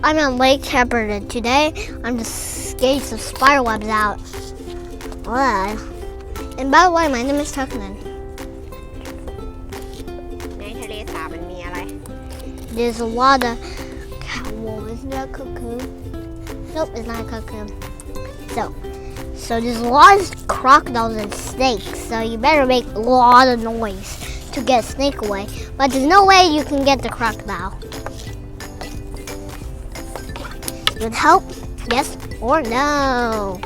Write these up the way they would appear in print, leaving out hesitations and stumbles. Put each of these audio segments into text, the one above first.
I'm on Lake Shepherd, and today I'm just getting some spider webs out. Wow. And by the way, my name is Tuckman. There's a lot of whoa, isn't that a cocoon? Nope, it's not a cocoon. So there's a lot of crocodiles and snakes, so you better make a lot of noise to get a snake away. But there's no way you can get the crocodile. With help? Yes or no?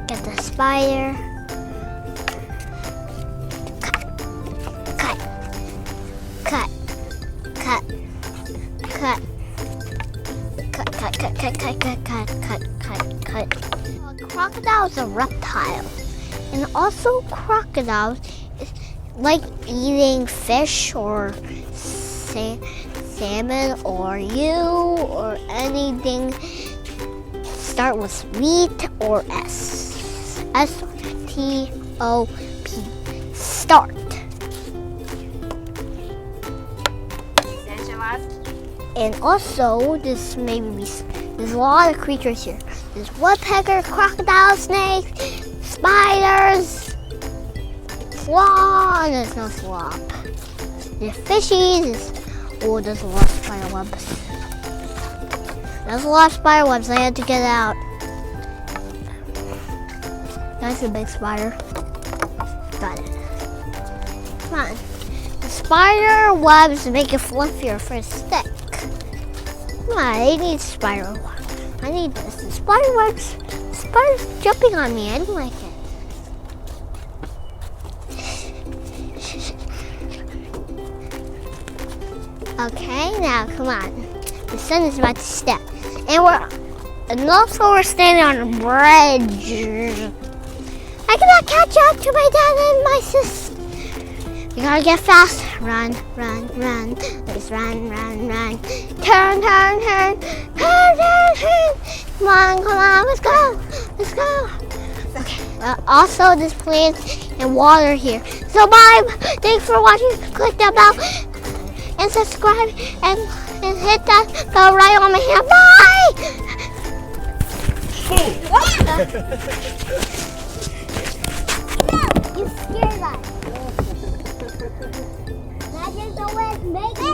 Get the spider. Cut. Crocodile is a reptile, and also crocodiles like eating fish or salmon or or anything start with meat or S. S-T-O-P. Start. And also, there's a lot of creatures here. There's woodpecker, crocodile, snakes, spiders, sloth. There's no sloth. There's fishies. Oh, there's a lot of spider webs. There's a lot of spider webs. I had to get out. That's a big spider. Got it. Come on. The spider webs make it fluffier for a stick. Come on, I need spider webs. I need this. The spider webs. Spider's jumping on me. I don't like it. Okay, now come on. The sun is about to set, and also we're standing on a bridge. I cannot catch up to my dad and my sister. You gotta get fast. Run. Let's run. Turn. Come on. Let's go. Okay. Also, there's plants and water here. So bye. Thanks for watching. Click that bell and subscribe and hit that bell right on my hand. Bye. You scared us. Magic the wind, make me.